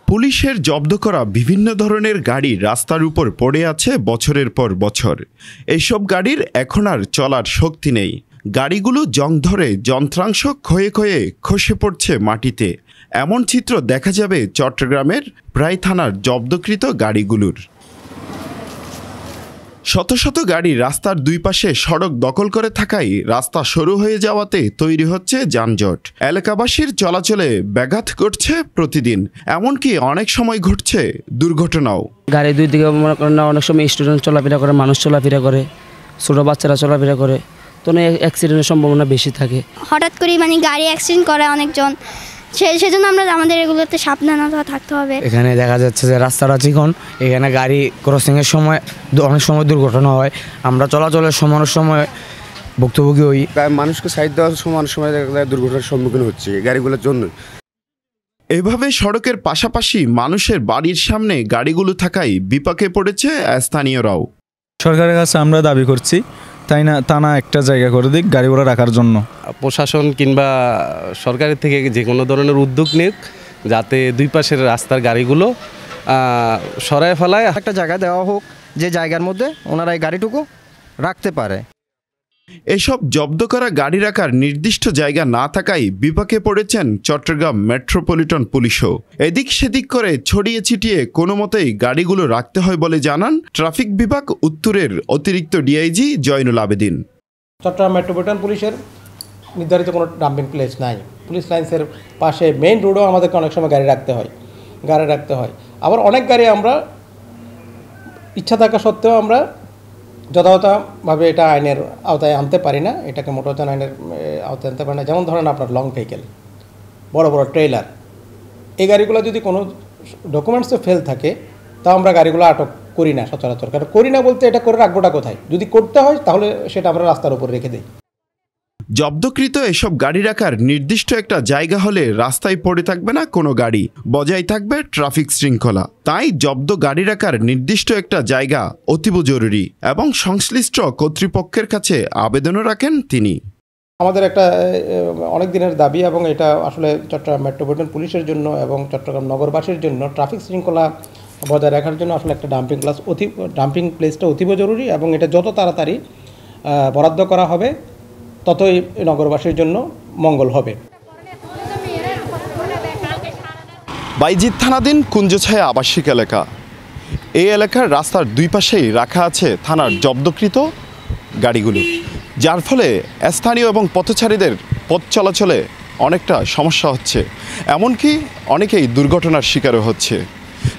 পুলিশের জব্দ করা বিভিন্ন ধরনের গাড়ি রাস্তার উপর পড়ে আছে বছরের পর বছর। এইসব গাড়ির এখন আর চলার শক্তি নেই। গাড়িগুলো জং ধরে যন্ত্রাংশ ক্ষয়ে ক্ষয়ে খসে পড়ছে মাটিতে। এমন চিত্র দেখা যাবে চট্টগ্রামের প্রায় থানার জব্দকৃত গাড়িগুলোর। শত শত গাড়ি রাস্তার দুই পাশে সড়ক দখল করে থাকায় রাস্তা সরু হয়ে যাওয়াতে তৈরি হচ্ছে যানজট। এলাকাবাসীর চলাচলে ব্যাঘাত ঘটছে প্রতিদিন, এমনকি অনেক সময় ঘটছে দুর্ঘটনাও। গাড়ি দুই দিকে মনে করেন না, অনেক সময় স্টুডেন্ট চলাফেরা করে, মানুষ চলাফেরা করে, ছোটো বাচ্চারা চলাফেরা করে, তো অ্যাক্সিডেন্টের সম্ভাবনা বেশি থাকে। হঠাৎ করে গাড়ি অ্যাক্সিডেন্ট করে অনেকজন, সেজন্য আমাদের এগুলোতে সাবধানতা থাকতে হবে। এখানে দেখা যাচ্ছে যে রাস্তাটা চিকন, এখানে গাড়ি ক্রসিংয়ের সময় অনেক সময় দুর্ঘটনা হয়। আমরা চলাচলের সময় ভুক্তভোগী হই। মানুষকে সাইড দেওয়ার সময় অনেক সময় দুর্ঘটনার সম্মুখীন হচ্ছে গাড়িগুলোর জন্য। এভাবে সড়কের পাশাপাশি মানুষের বাড়ির সামনে গাড়িগুলো থাকায় বিপাকে পড়েছে স্থানীয়রাও। সরকারের কাছে আমরা দাবি করছি, তাই না টানা একটা জায়গা করে দিক গাড়ি ঘোড়া রাখার জন্য। প্রশাসন কিংবা সরকারের থেকে যে কোনো ধরনের উদ্যোগ নিক, যাতে দুই পাশের রাস্তার গাড়িগুলো সরায় ফেলায় একটা জায়গা দেওয়া হোক, যে জায়গার মধ্যে ওনারা এই গাড়িটুকু রাখতে পারে। এসব জব্দ করা গাড়ি রাখার নির্দিষ্ট জায়গা না থাকায় বিপাকে পড়েছেন চট্টগ্রাম মেট্রোপলিটন পুলিশও। এদিক সেদিক করে ছড়িয়ে ছিটিয়ে কোনো মতেই গাড়িগুলো রাখতে হয় বলে জানান ট্রাফিক বিভাগ উত্তরের অতিরিক্ত ডিআইজি জয়নুল আবেদিন। চট্টগ্রাম মেট্রোপলিটন পুলিশের নির্ধারিত কোনো ডাম্পিং প্লেস নাই। পুলিশ লাইন্সের পাশে মেইন রোডেও আমাদেরকে অনেক সময় গাড়ি রাখতে হয়। আবার অনেক গাড়ি আমরা ইচ্ছা থাকা সত্ত্বেও আমরা যথাযথভাবে এটা আইনের আওতায় আনতে পারি না, এটাকে মোটরযান আইনের আওতায় আনতে পারি না। যেমন ধরেন আপনার লং ভেহিকেল, বড় বড় ট্রেলার, এই গাড়িগুলো যদি কোনো ডকুমেন্টসে ফেল থাকে তাও আমরা গাড়িগুলো আটক করি না সচরাচর। কারণ করি না বলতে এটা করে রাখবোটা কোথায়? যদি করতে হয় তাহলে সেটা আমরা রাস্তার উপর রেখে দিই। জব্দকৃত এসব গাড়ি রাখার নির্দিষ্ট একটা জায়গা হলে রাস্তায় পড়ে থাকবে না কোনো গাড়ি, বজায় থাকবে ট্রাফিক শৃঙ্খলা। তাই জব্দ গাড়ি রাখার নির্দিষ্ট একটা জায়গা অতীব জরুরি এবং সংশ্লিষ্ট কর্তৃপক্ষের কাছে আবেদনও রাখেন তিনি। আমাদের একটা অনেক দিনের দাবি, এবং এটা আসলে চট্টগ্রাম মেট্রোপলিটন পুলিশের জন্য এবং চট্টগ্রাম নগরবাসীর জন্য ট্রাফিক শৃঙ্খলা বজায় রাখার জন্য আসলে একটা ডাম্পিং প্লেসটা অতীব জরুরি, এবং এটা যত তাড়াতাড়ি বরাদ্দ করা হবে ততই নগরবাসীর জন্য মঙ্গল হবে। বাইজিদ থানাধীন কুঞ্জছায়া আবাসিক এলাকা। এই এলাকার রাস্তার দুই পাশেই রাখা আছে থানার জব্দকৃত গাড়িগুলো, যার ফলে স্থানীয় এবং পথচারীদের পথ চলাচলে অনেকটা সমস্যা হচ্ছে, এমনকি অনেকেই দুর্ঘটনার শিকারও হচ্ছে।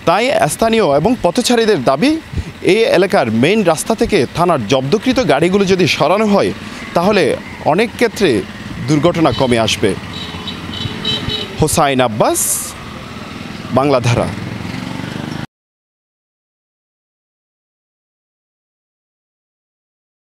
তাই স্থানীয় এবং পথচারীদের দাবি, এই এলাকার মেইন রাস্তা থেকে থানার জব্দকৃত গাড়িগুলো যদি সরানো হয় তাহলে অনেক ক্ষেত্রে দুর্ঘটনা কমে আসবে। হোসাইন আব্বাস, বাংলাধারা।